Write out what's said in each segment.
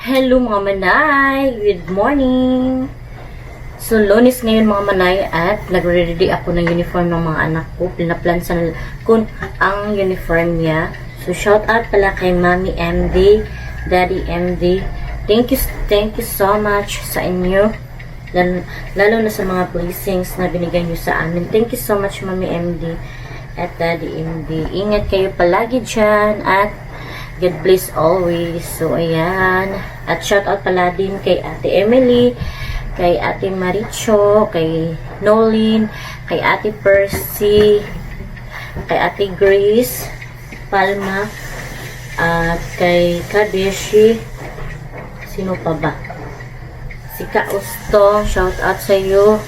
Hello mga manay! Good morning! So, Lunes ngayon mga manay at nagre-ready ako ng uniform ng mga anak ko. Pinaplansa ko ang uniform niya. So, shout out pala kay Mommy MD, Daddy MD. Thank you so much sa inyo. Lalo na sa mga blessings na binigay niyo sa amin. Thank you so much Mommy MD at Daddy MD. Ingat kayo palagi dyan at God bless always. So, ayan. At shout out pala din kay Ate Emily, kay Ate Maricho, kay Nolin, kay Ate Percy, kay Ate Grace Palma, at kay Kadeshi. Sino pa ba? Si Ka Ustong, shout out sa iyo.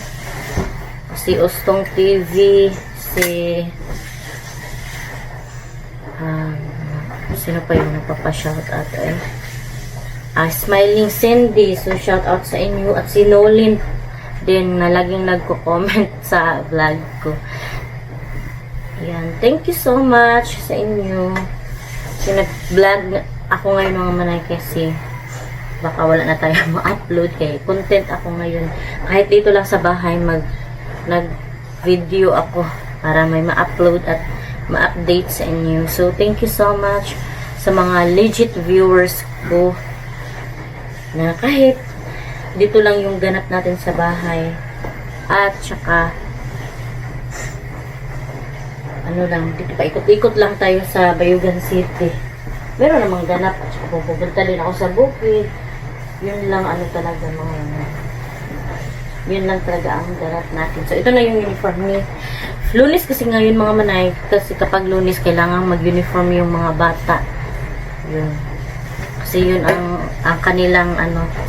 Si Ustong TV, si sino pa yung nagpapa-shoutout Smiling Cindy, so shoutout sa inyo, at si Nolin din na laging nagko-comment sa vlog ko. Ayan, thank you so much sa inyo. So, nag-vlog ako ngayon mga manay kasi baka wala na tayo ma-upload kay content ako ngayon. Kahit dito lang sa bahay nag-video ako para may ma-upload at ma-update sa inyo. So, thank you so much sa mga legit viewers ko na kahit dito lang yung ganap natin sa bahay at saka dito pa ikot-ikot lang tayo sa Bayugan City. Meron namang ganap at saka pupunta din ako sa bukid. Yun lang talaga yun lang talaga ang ganap natin. So, ito na yung uniform ni Lunes kasi ngayon mga manay, kasi kapag Lunes kailangan mag-uniform yung mga bata. Yun. Kasi yun ang kanilang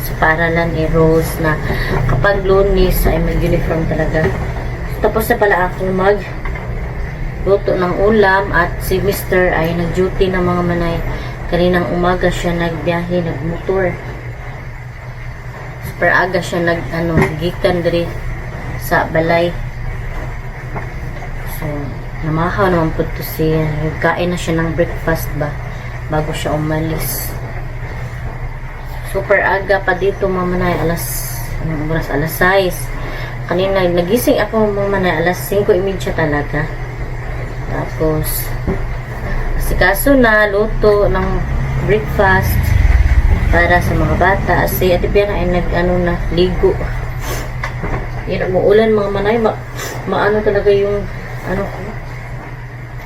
sa paaralan rules na kapag Lunes ay mag-uniform talaga. Tapos na pala ako luto ng ulam at si Mr. ay nag-duty ng mga manay. Kaninang umaga siya nagbiyahe, nagmotor. Super aga siya gikan diri sa balay. So, namahaw naman po ito siya. Nagkain na siya ng breakfast ba bago siya umalis. Super aga pa dito mamanay, alas 6. Kanina nagising ako mamanay, alas 5:30 talaga. Tapos asikaso na luto ng breakfast para sa mga bata. Si Ate Piana ay ligo. Yan, umuulan mga manay, maano talaga yung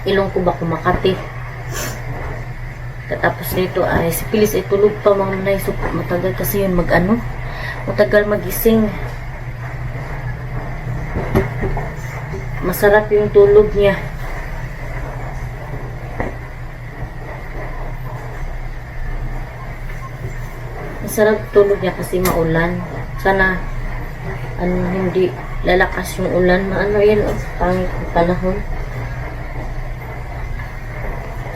ilong ko ba kumakati. Katapos nito ay si Pilis ay tulog pa mga manay. So, matagal kasi yun matagal magising. Masarap yung tulog niya. Masarap tulog niya kasi maulan. Sana hindi lalakas yung ulan. Yan pangit yung panahon.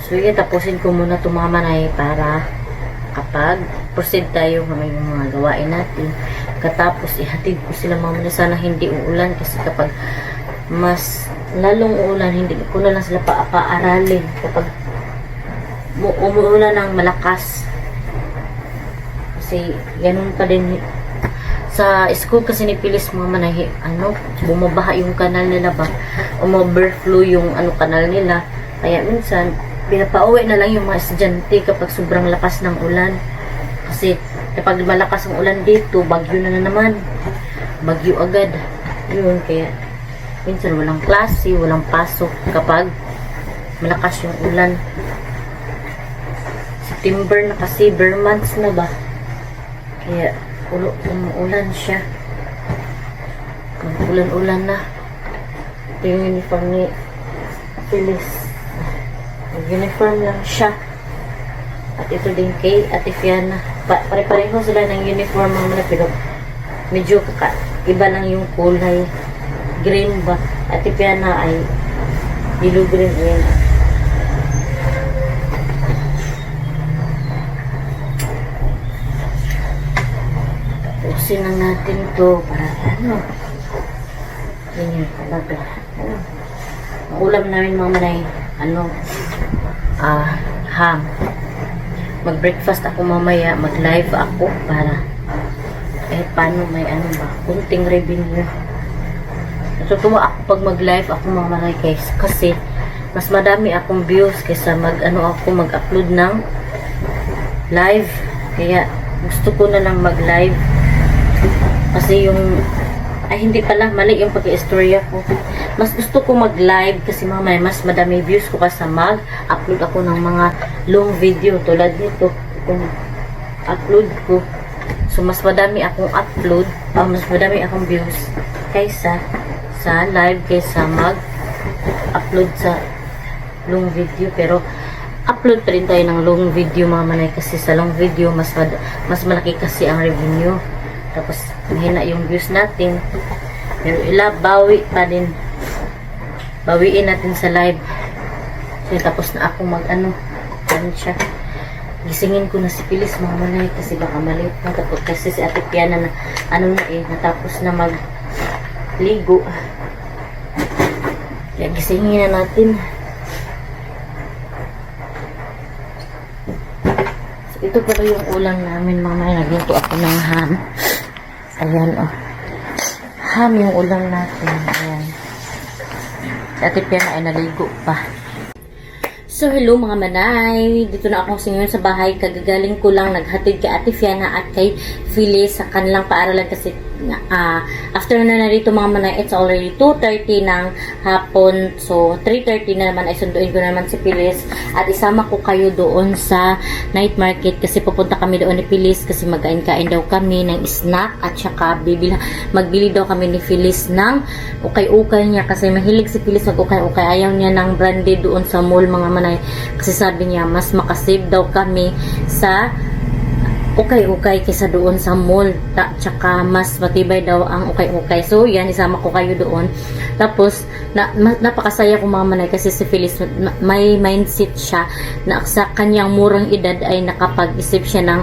So, tapusin ko muna ito mga manay para kapag proceed tayo may mga gawain natin. Katapos, ihatid ko sila mga manay. Sana hindi uulan kasi kapag mas lalong uulan, hindi ko na lang sila paaralin kapag umuulan ng malakas. Kasi, ganun pa din sa school kasi ni Pilis mga manay, bumabaha yung kanal nila ba, overflow yung kanal nila. Kaya minsan, pinapauwi na lang yung mga estudyante kapag sobrang lakas ng ulan. Kasi kapag malakas ang ulan dito, bagyo na naman. Bagyo agad. Yun, kaya minsan walang klase, walang pasok kapag malakas yung ulan. September na kasi, bare months na ba? Kaya umuulan siya. Ulan-ulan na. Ito yung uniform ni Phyllis. Uniform lang siya. At ito din kay Ate Fiana. Pare-pareho sila ng uniform mga pero medyo iba lang yung kulay. Green ba? Ate Fiana ay yellow green. Ayan. Tapusin lang natin to para ganyan. Ang ulam namin mga manay ham. mag-breakfast ako mamaya, mag-live ako para kahit paano may ano ba, kunting revenue. Natutuwa ako pag mag-live ako mga malay guys, kasi mas madami akong views kaysa mag-upload ng live. Kaya gusto ko na lang mag-live kasi hindi pala, mali yung pag-istorya ko. Mas gusto ko mag-live kasi mamaya mas madami views ko kasi mag-upload ako ng mga long video tulad nito kung upload ko. So mas madami akong upload, mas madami akong views kaysa sa live, kaysa mag-upload sa long video. Pero upload pa rin tayo ng long video mga manay, kasi sa long video mas malaki kasi ang revenue, tapos mahina yung views natin, pero bawiin natin sa live. So tapos na ako ano siya, gisingin ko na si Pilis mga manay kasi baka maliit na, tapos kasi si Ate Piana na natapos na magligo. Kaya gisingin na natin. So, ito pala yung ulam namin mga manay. Nagluto ako ng ham. Ayan ham yung ulam natin. Ayan. Si Ate Piana ay naligo pa. So, hello mga manay. Dito na ako ngayon sa bahay. Kagagaling ko lang naghatid kay Ate Fiana at kay Phyllis sa kanilang paaralan kasi after na narito mga manay, it's already 2:30 ng hapon. So, 3:30 na naman ay sunduin ko naman si Phyllis at isama ko kayo doon sa night market kasi pupunta kami doon ni Phyllis kasi magkain-kain daw kami ng snack at saka magbili daw kami ni Phyllis ng ukay-ukay niya kasi mahilig si Phyllis mag-ukay-ukay. Ayaw niya ng branded doon sa mall mga manay kasi sabi niya mas makasave daw kami sa ukay-ukay kaysa doon sa mall. Tsaka mas matibay daw ang ukay-ukay. So, yan, isama ko kayo doon. Tapos, napakasaya ko mga manay kasi si Phyllis, may mindset siya na sa kanyang murang edad ay nakapag-isip siya ng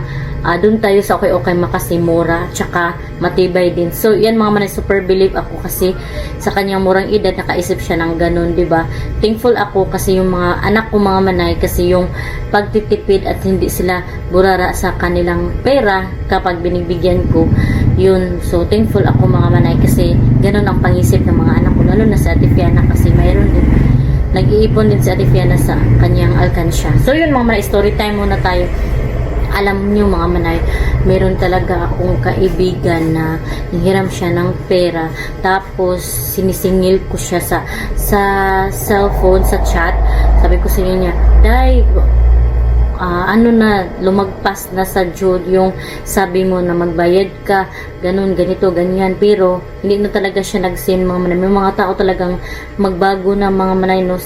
doon tayo sa ukay-ukay makasimura, tsaka matibay din. So, yan mga manay, super believe ako kasi sa kanyang murang edad, nakaisip siya ng ganun, diba? Thankful ako kasi yung mga anak ko mga manay, kasi yung pagtitipid at hindi sila burara sa kanilang pera kapag binibigyan ko, yun. So, thankful ako mga manay kasi ganun ang pangisip ng mga anak ko, lalo na sa Ate Fiana kasi mayroon din. Nag-iipon din si Ate Fiana sa kanyang alkansya. So, yun mga manay, story time muna tayo. Alam niyo mga manay, meron talaga akong kaibigan na nanghiram siya ng pera, tapos sinisingil ko siya sa cellphone, sa chat. Sabi ko sa niya, Day, lumagpas na sa Jude yung sabi mo na magbayad ka, ganun, ganito, ganyan. Pero hindi na talaga siya nag-send mga manay. May mga tao talagang magbago na mga manay, no,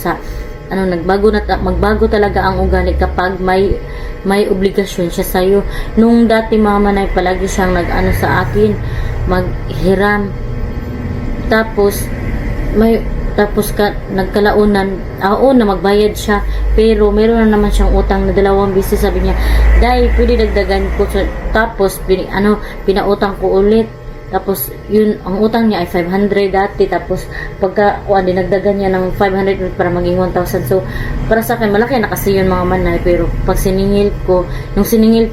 magbago talaga ang ugali kapag may obligasyon siya sa'yo. Nung dati mga manay, palagi siyang sa akin, maghiram. Tapos nagkalaunan, na magbayad siya. Pero meron na naman siyang utang na 2 beses. Sabi niya, Day, pwede dagdagan ko. Tapos, pinautang ko ulit. Tapos, yun, ang utang niya ay 500 dati. Tapos, dinagdagan niya ng 500 para maging 1,000. So, para sa akin, malaki na kasi yun mga manay. Pero, pag siningil ko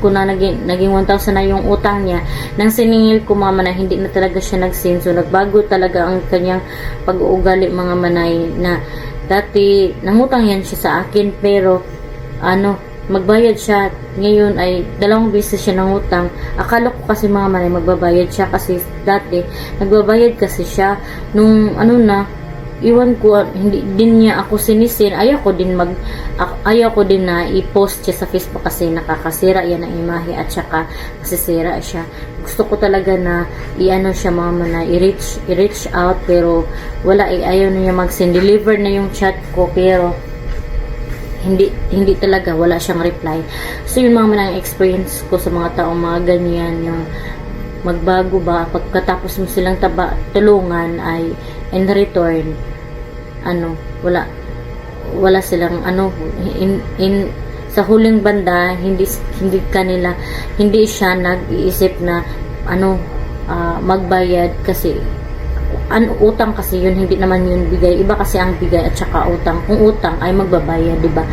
na naging 1,000 na yung utang niya, nang siningil ko mga manay, hindi na talaga siya nag-send. So, nagbago talaga ang kanyang pag-uugali mga manay, na dati, nangutang yan siya sa akin. Pero, magbayad siya. Ngayon ay 2 beses siya ng utang. Akala ko kasi mga manay magbabayad siya kasi dati nagbabayad kasi siya nung iwan ko, hindi din niya ako sinisin. Ayaw ko din na i-post siya sa Facebook kasi nakakasira yan ang imahe at saka masisira siya. Gusto ko talaga na siya mga manay, i-reach out, pero wala, ayaw na niya mag-send. Deliver na yung chat ko pero hindi talaga, wala siyang reply. So yun mga manang experience ko sa mga taong mga ganyan, yung magbago ba pagkatapos mo silang tulungan ay in return wala silang sa huling banda hindi siya nag-iisip na magbayad kasi utang kasi yun, hindi naman yun bigay. Iba kasi ang bigay at saka utang. Kung utang ay magbabayad, di ba?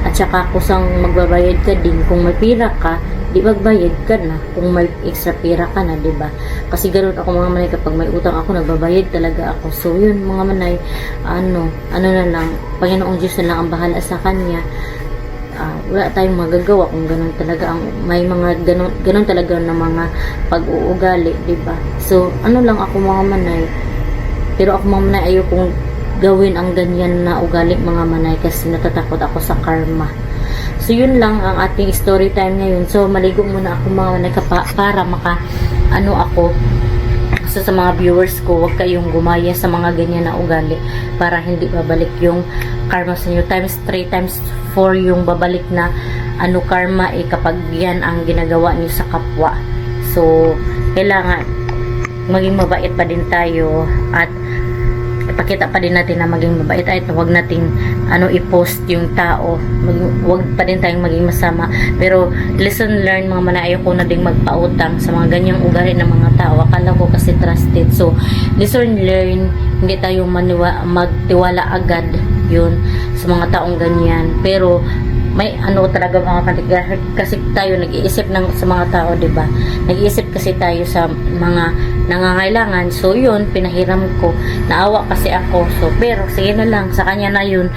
At saka kusang magbabayad ka din. Kung may pira ka, di magbayad ka na. Kung may extra pira ka na, di ba? Kasi ganoon ako mga manay, kapag may utang ako, nagbabayad talaga ako. So yun mga manay, ano na lang, Panginoong Diyos na lang ang bahala sa kanya. Wala tayong magagawa kung ganun talaga ang may mga ganun talaga na mga pag-uugali, di ba? So ano lang ako mga manay, pero ako mga manay ayokong gawin ang ganyan na ugali mga manay kasi natatakot ako sa karma. So yun lang ang ating story time ngayon. So maligo muna ako mga manay para maka ako. So sa mga viewers ko, huwag kayong gumaya sa mga ganyan na ugali para hindi babalik yung karma sa inyo. Times 3, times 4 yung babalik na karma kapag yan ang ginagawa niyo sa kapwa. So kailangan maging mabait pa din tayo at ipakita pa din natin na maging mabait at huwag nating i-post yung tao. Huwag pa din tayong maging masama. Pero lesson learned mga manay, ayoko na ding magpautang sa mga ganyang ugali ng mga tao. Akala ko kasi trusted. So lesson learned, hindi tayo magtiwala agad yun sa mga taong ganyan. Pero may talaga mga kandidato kasi tayo nag-iisip sa mga tao, 'di ba? Nag-iisip kasi tayo sa mga nangangailangan. So yun, pinahiram ko. Naawa kasi ako. So pero sige na lang, sa kanya na yun.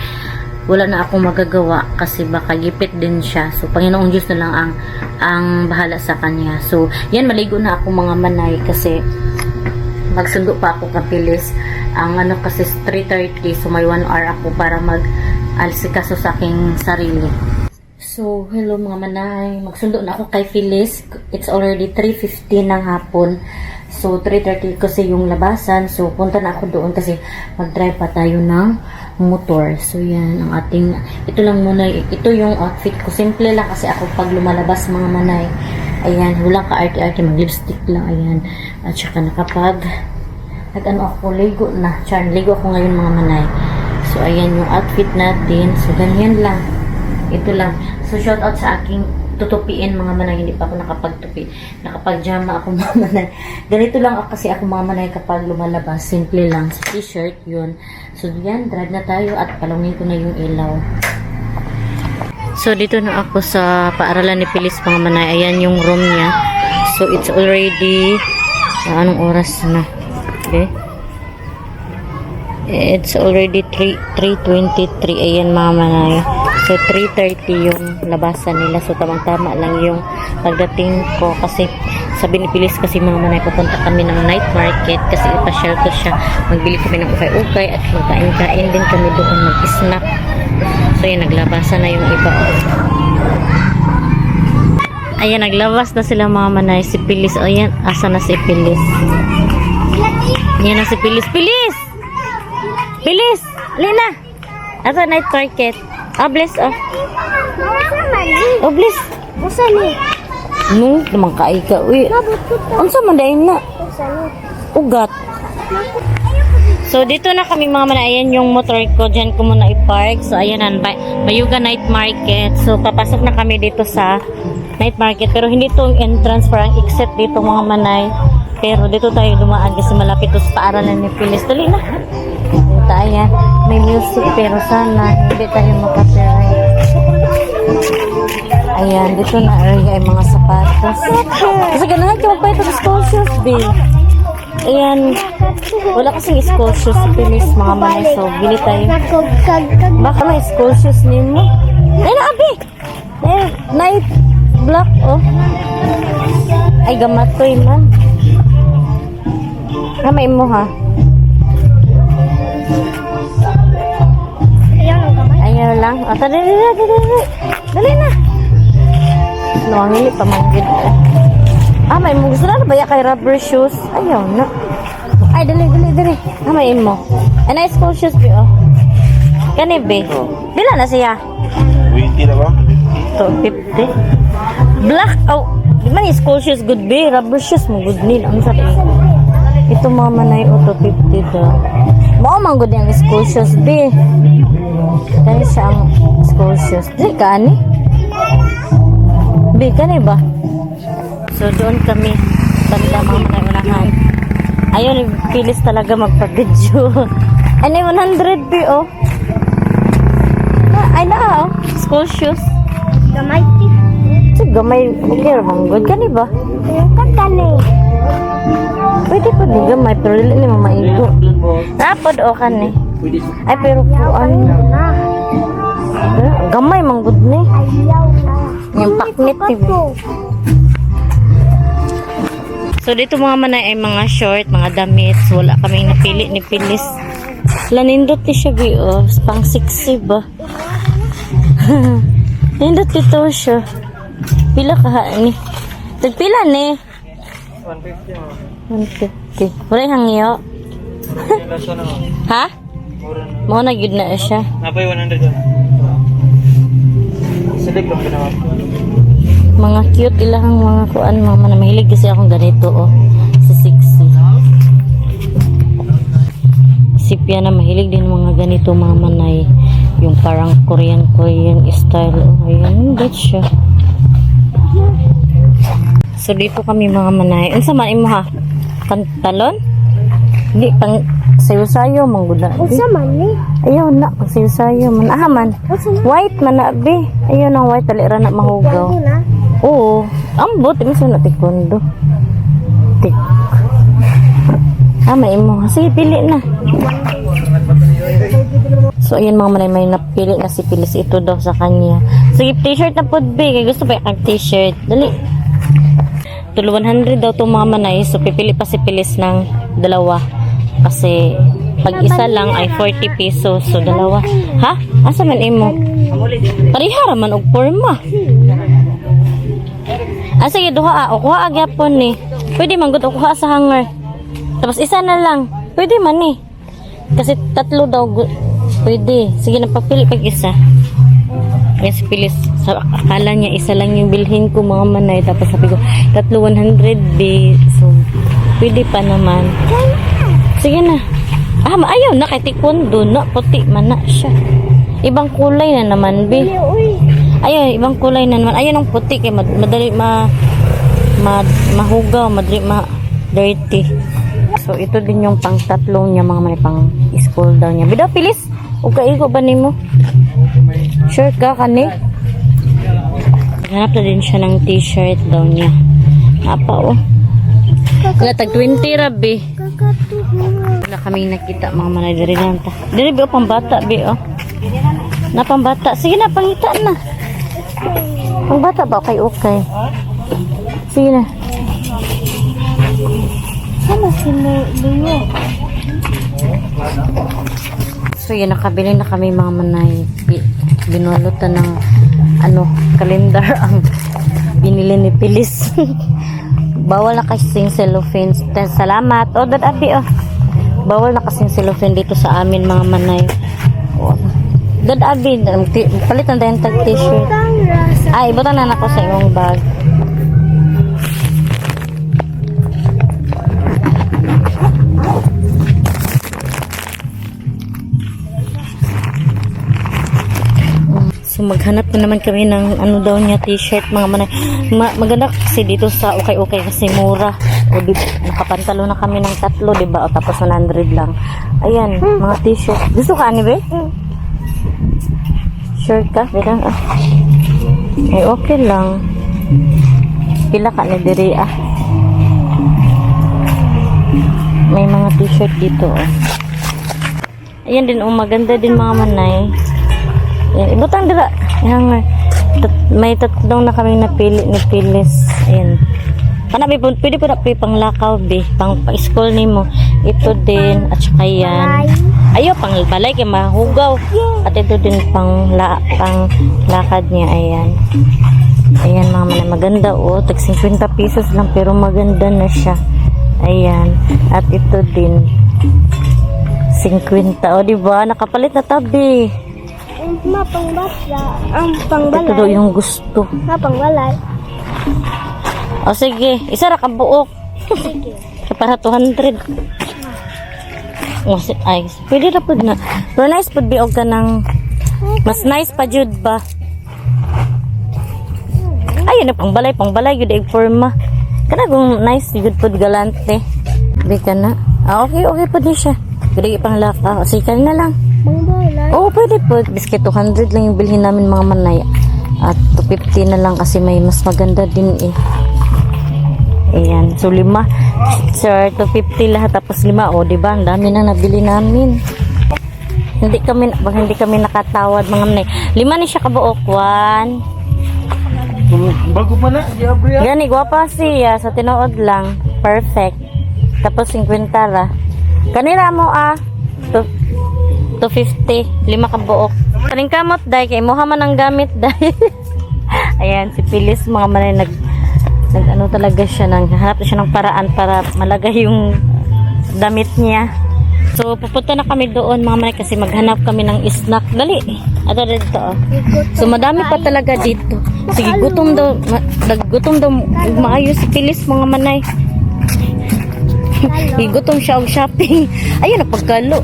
Wala na akong magagawa kasi baka gipit din siya. So Panginoong Diyos na lang ang bahala sa kanya. So yan, maligo na ako mga manay kasi magsundo pa ako kapilis. Ang kasi 3:30, so may 1 hour ako para mag-alsikaso sa aking sarili. So, hello mga manay. Magsundo na ako kay Phyllis. It's already 3:50 ng hapon. So, 3:30 kasi yung labasan. So, punta na ako doon kasi mag-drive pa tayo ng motor. So, yan ang ating, ito lang muna, ito yung outfit ko. Simple lang kasi ako pag lumalabas mga manay. Ayan, walang ka-arte-arte, mag-lipstick lang. Ayan. At saka nakapag ako, ligo na. Ligo ako ngayon mga manay. So, ayan yung outfit natin. So, ganyan lang. Ito lang. So, shout out sa aking tutupiin mga manay. Hindi pa ako nakapagtupi. Nakapag-jama ako mga manay. Ganito lang ako kasi ako mga manay kapag lumalabas. Simple lang. Sa t-shirt yun. So, yan. Drive na tayo at palungin ko na yung ilaw. So, dito na ako sa paaralan ni Phyllis mga manay. Ayan yung room niya. So, it's already anong oras na? Okay. It's already 3:23. Ayan mga manay. So 3:30 yung labasan nila. So tamang-tama lang yung pagdating ko kasi sabi ni Phyllis kasi mga manay, pupunta kami ng night market kasi ipasyal ko siya. Magbili kami ng ukay-ukay at magkain-kain din kami doon, mag-snack. So yun, naglabasan na yung iba. Ayan, naglabas na sila mga manay. Si Phyllis, ayan, asa na si Phyllis? Ayan na si Phyllis. Phyllis! Phyllis! Lina! Asa night market? Bless, bless. Masa ni? No, naman kaay ka. Uy, ang sama dahil na. Ugat. So, dito na kami mga manay. Ayan yung motor ko. Diyan ko muna i-park. So, ayan na. Bayuga Night Market. So, papasok na kami dito sa night market. Pero hindi itong entrance, parang exit dito mga manay. Pero dito tayo dumaan kasi malapit to sa paaralan ni Phyllis. Dali na. Dito, ayan. May music pero sana hindi tayo makapiray. Ayan, dito na area ay mga sapatos. Kasi ganahan ka magpahit ng school shoes, Bill. Ayan. Wala kasing school shoes sa Phyllis, mga manay. So, bili tayo. Baka may school shoes ni mo. Ay, naabi! Night black, oh. Ay, gamatoy man. May mo, ha? Ayaw lang. Dali na. Nuwangili pa manggid. May mo. Gusto na ba kay rubber shoes? Ayaw na. Ay, dali. May mo. Nice school shoes, oh. Kani, be? Bila na siya? 20 na ba? 250. Black, oh. Di man yung school shoes good, be? Rubber shoes mo good nil. Ang sabi. Ito mga manay, 250 daw. Mao man good yung school shoes, be. Kaya siya ang school shoes. Di ka, ani? Be, kani ba? So, doon kami. Banda mga manay unahan. Ayun, pilis talaga magpa-video. Ano yung 100 B, oh. Ay na, oh. School shoes. Gamay. So, gamay. Okay, bang good ka ni ba? Kagani. Pwede pa ni gamay, pero dili ni mamaigo. Napod o ka ni. Ay, pero po, ano. Gamay, mang good ni. Ayaw na. Yung paknit, diba? So, dito mga manay ay mga short, mga damit. So, wala kaming napili ni Pilis. Lanindot ni siya, bi, oh. Pang sexy ba? Nindot dito siya. Pila ka ni? Tagpila ni? 150. Wala yung hangyo? Ha? Mga nagyod na siya. Napay 100 yun. Select lang ginawa. Mga cute ilang mga kuan mama na mahilig kasi akong ganito oh. Si sexy. Si Pia na mahilig din mga ganito mga manay. Yung parang Korean style. Oh, ayan, that's siya. So dito kami mga manay. Unsa man imo ha? Pantalon? Di pang sayo-sayo mangguna. Unsa man ni? Ayaw na pang sayo-sayo man. Ah man. White man na be. Ayaw ng white talira na mahugaw. Tago na. Oo. Ambot. Miso na tikondo. Tik. May imo. Sige, pili na. So, ayan mga manay, may napili na si Pilis. Ito daw sa kanya. Sige, t-shirt na po, be. Kaya gusto pa yung t-shirt. Dali. Tulo 100 daw itong mga manay. So, pipili pa si Pilis ng dalawa. Kasi, pag isa lang ay 40 pesos. So, dalawa. Ha? Asa man imo? Parihara man og forma. Ah, sige, duha. O, kuha agyapon ni. Pwede man gud o kuha sa hanger. Tapos isa na lang. Pwede man ni. Kasi tatlo daw. Pwede. Sige, napapili pag isa. Kaya si Pilis, sa akala niya isa lang yung bilhin ko mga manay. Tapos sabi ko, tatlo 100 be. So, pwede pa naman. Sige na. Ah, ayaw na kay taekwondo na. Puti man na siya. Ibang kulay na naman be. Ayaw, ibang kulay na naman. Ayaw ng puti kay madali mahugaw, madali dirty. So, ito din yung pang tatlong niya mga manay, pang school daw niya. Bidaw, Pilis? O kaigo ba ni mo? Sure ka kani? Hanap na din siya ng t-shirt daw niya. Apa oh. Wala tag 20 rabi. Wala kaming nakita mga manay diri lang ta. Diri bi pang bata bi oh. Na pang bata. Sige na pangita na. Pang bata ba okay. Sige na. Sama si Leo. So yun, nakabili na kami mga manay. Binualutan ng kalendar ang binili ni Pilis. Bawal na kasing cellophane. Salamat. O, dad-abi oh. Bawal na kasing cellophane dito sa amin mga manay. O, dad-abi. Palitan tayong tag-t-shirt. Ay, ibutan na ako sa iyong bag. So maghanap na naman kami ng daw niya t-shirt mga manay. Maganda kasi dito sa okay kasi mura. O nakapantalo na kami ng tatlo, diba? O tapos 100 lang. Ayan, mga t-shirt. Gusto ka, ba? Shirt ka? Bilang eh okay lang. Pila ka ni diri ah. May mga t-shirt dito oh. Ayan din maganda din mga manay. Ayan, ibutang dira. Hanger. May tatlong na kaming napili ni Pilis. Ayan. Pwede po na pang lakaw, be. Pang school ni mo. Ito din. At saka yan. Ayaw, pang balay kaya mahugaw. At ito din pang lakad niya. Ayan. Ayan mga manay. Maganda oh. Tag 50 pesos lang pero maganda na siya. Ayan. At ito din. 50. O diba? Nakapalit na tabi. Pang bata. Pang balay. Ito daw yung gusto. Pang balay. O sige, isa ra ka buok. Sige. Para 200. O ay, pwede ra pud na. Pero nice pud biog ka ng mas nice pa jud ba. Ayun na pang balay gyud ig forma. Kana kung nice jud pud galante. Di ka na? Okay, okay po din siya. Pwede pang laka. Sige ka na lang. Mangbalay. Oo, pwede po. Biscuit 200 lang yung bilhin namin mga manay. At 250 na lang kasi may mas maganda din eh. Ayan. So, 5. Sir, 250 lahat. Tapos 5. O, diba? Ang dami na nabili namin. Hindi kami nakatawad mga manay. 5 ni siya kabuok. 1. Bago pa na, Gabriel. Gani, gwapa siya. Sa tinuod lang. Perfect. Tapos 50 ra. Kanira mo 250. 5 kabuok. Kaning kamot day. Kay moha man ang gamit day. Ayan, si Pilis mga manay nag ano talaga siya. Hanap siya ng paraan para malagay yung damit niya. So, pupunta na kami doon mga manay kasi maghanap kami ng snack. Dali. Ato dito So, madami pa talaga dito. Sige, gutom daw. Gutom daw. Maayos si Pilis mga manay. Gutom siya og shopping. Ayun na pagkalo.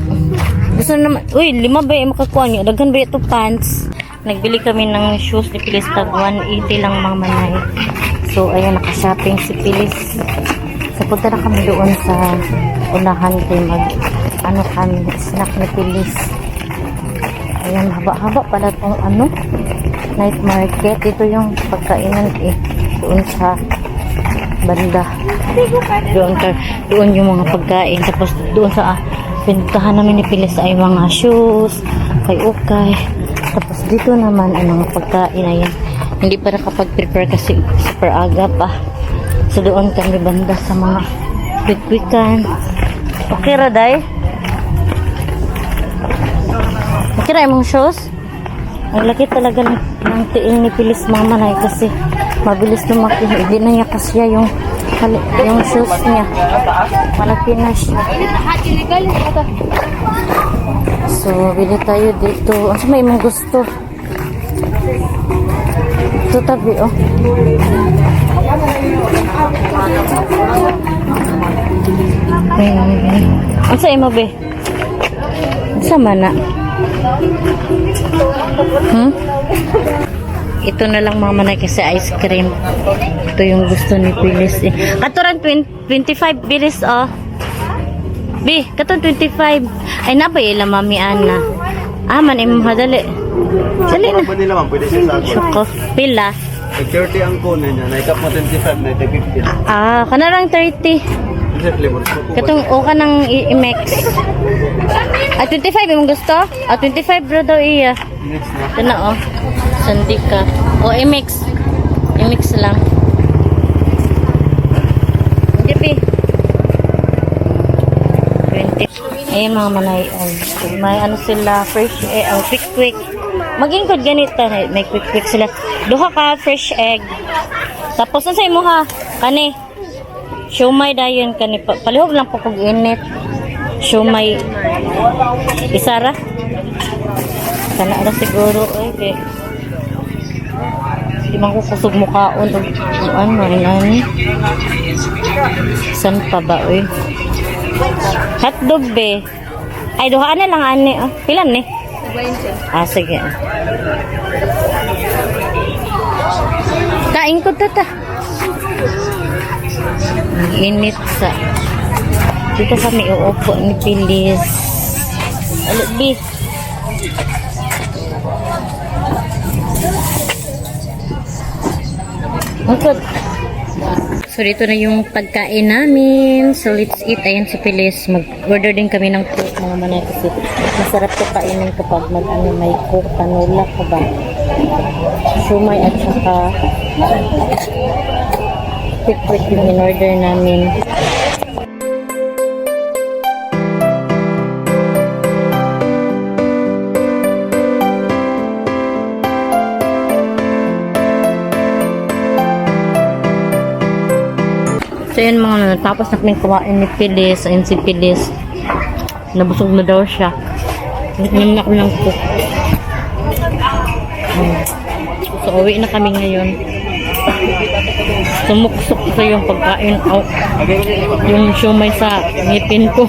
Gusto naman. Uy, 5 ba yung makakuha niyo? Daghan ba ito pants? Nagbili kami ng shoes ni Pilis. Tag 180 lang mga manay. So, ayun, naka-shopping si Pilis. So, punta na kami doon sa unahan kay kami, snack ni Pilis. Ayan, haba-haba pala itong night market. Ito yung pagkainan doon sa banda. Doon yung mga pagkain. Tapos doon sa pinuntahan namin ni Pilis ay mga shoes, kay-ukay. Tapos dito naman ay mga pagkain. Ayan. Hindi pa nakapag-prepare kasi super aga pa. So doon kami banda sa mga quick-quickan. Okay ra, day? Okay ra yung shoes? Ang laki talaga ng tiing ni Pilis mga manay kasi mabilis lumaki. Hindi na niya kasya yung shoes niya. Malaki na siya. So, bili tayo dito. Ano may mong gusto? Ito tabi, oh. Ano sa imo, be? Sa mana? Ito na lang mga manay kasi ice cream. Ito yung gusto ni Pilis eh. Katuran 25 bilis oh. Bi, katuran 25. Ay nabay ila mami ana. Man imong hadali. Dali na. Pwede naman, pwede siya sa Soko. Pila? 30 ang kone niya, naikap mo 25, naikap 50. Kanarang 30. Kasi flavor ko. Katong o ka ng i-mix. 25 imong gusto? 25 bro daw iya. Next na. Ito na oh. Sandika. O i-mix. I-mix lang. Hindi pi. 20. Ayun mga manay. May ano sila fresh quick. Magingkod ganito. May quick sila. Duha ka fresh egg. Tapos na sa imo ha. Kani. Siomay dayon kani. Palihog lang po kung init. Siomay. Isara. Kana ara siguro. Okay. Di man ko kusog mukhaon. Ano. San pa ba oy? Hotdog be. Ay, duhaan na lang ani. Pilan ni? 20. Sige. Kain ko tata. Init sa. Dito kami uupo ni Pilis. Albi. Angkot. So, dito na yung pagkain namin. So, let's eat. Ayan si Pilis. Mag-order din kami ng coke mga manay kasi masarap to kainin kapag may coke. Kanula ka ba? Shumay at saka quick yung in-order namin. So yun mga tapos na kaming kumain ni Pilis. Ayun si Pilis. Nabusog na daw siya. Nanak lang po. So uwi na kami ngayon. Sumuksok ko yung pagkain. Yung siomay sa ngipin ko.